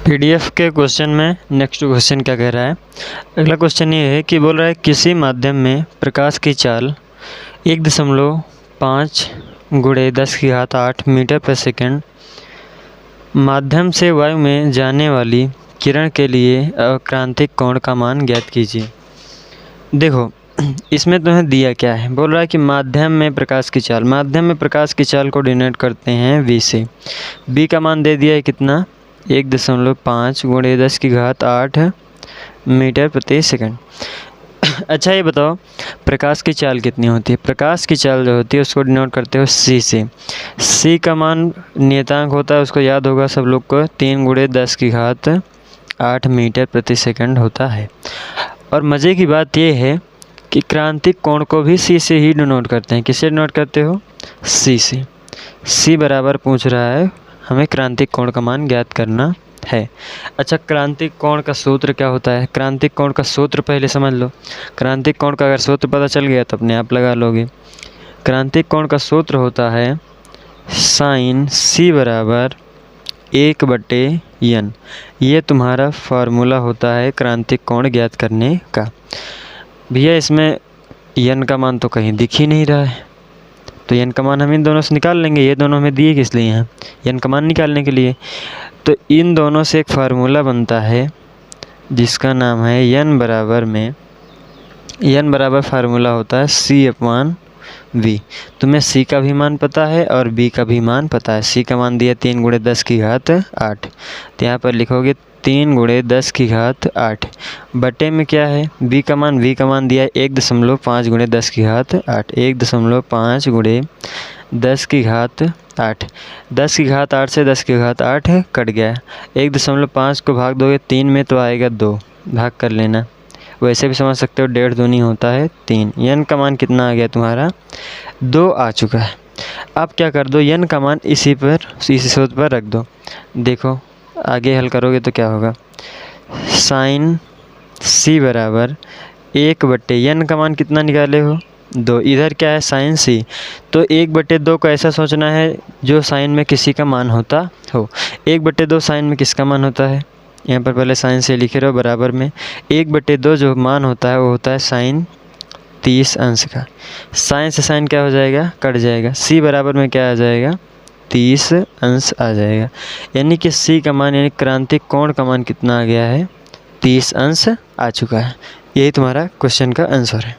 PDF के question में next question क्या कह रहा है। अगला क्वेश्चन ये है कि बोल रहा है किसी माध्यम में प्रकाश की चाल 1.5 × 10⁸ मीटर पर सेकंड माध्यम से वायु में जाने वाली किरण के लिए अक्रांतिक कोण का मान ज्ञात कीजिए। देखो इसमें तुम्हें दिया क्या है, बोल रहा है कि माध्यम में प्रकाश की चाल, माध्यम में प्रकाश की चाल को डिनोट करते हैं v से। b का मान दे दिया है कितना, 1.5 × 10⁸ मीटर प्रति सेकंड। अच्छा ये बताओ प्रकाश की चाल कितनी होती है। प्रकाश की चाल जो होती है उसको डिनोट करते हो c से। c का मान नियतांक होता है, उसको याद होगा सब लोग को, 3 × 10⁸ मीटर प्रति सेकंड होता है। और मज़े की बात ये है कि क्रांतिक कोण को भी c से ही डिनोट करते हैं। किससे डिनोट करते हो, c से। c बराबर पूछ रहा है, हमें क्रांतिक कोण का मान ज्ञात करना है। अच्छा क्रांतिक कोण का सूत्र क्या होता है, क्रांतिक कोण का सूत्र पहले समझ लो। क्रांतिक कोण का अगर सूत्र पता चल गया तो अपने आप लगा लोगे। क्रांतिक कोण का सूत्र होता है साइन c बराबर 1/n। ये तुम्हारा फार्मूला होता है क्रांतिक कोण ज्ञात करने का। भैया इसमें n का मान तो कहीं दिख ही नहीं रहा है, तो n का मान हम इन दोनों से निकाल लेंगे। ये दोनों हमें दिए किस लिए हैं, n का मान निकालने के लिए। तो इन दोनों से एक फार्मूला बनता है जिसका नाम है n बराबर फार्मूला होता है c/v। तुम्हें c का भी मान पता है और b का भी मान पता है। c का मान दिया 3 × 10⁸, तो यहाँ पर लिखोगे 3 × 10⁸ बटे में क्या है v का मान दिया है 1.5 × 10⁸। 1.5 × 10⁸, 10⁸ से 10⁸ कट गया। 1.5 को भाग दोगे 3 में तो आएगा 2, भाग कर लेना। वैसे भी समझ सकते हो 1.5 दूनी होता है 3। n का मान कितना आ गया तुम्हारा, 2 आ चुका है। अब क्या कर दो, n का मान इसी सूत्र पर रख दो। देखो आगे हल करोगे तो क्या होगा, साइन c बराबर 1/n का मान कितना निकाले हो, 2। इधर क्या है साइन c, तो 1/2 को ऐसा सोचना है जो साइन में किसी का मान होता हो। 1/2 साइन में किसका मान होता है, यहाँ पर पहले साइन से लिखे रहो बराबर में। 1/2 जो मान होता है वो होता है साइन 30 अंश का। साइन से साइन क्या हो जाएगा, कट जाएगा। c बराबर में क्या आ जाएगा, 30 अंश आ जाएगा। यानी कि c का मान यानी क्रांतिक कोण का मान कितना आ गया है, 30 अंश आ चुका है। यही तुम्हारा क्वेश्चन का आंसर है।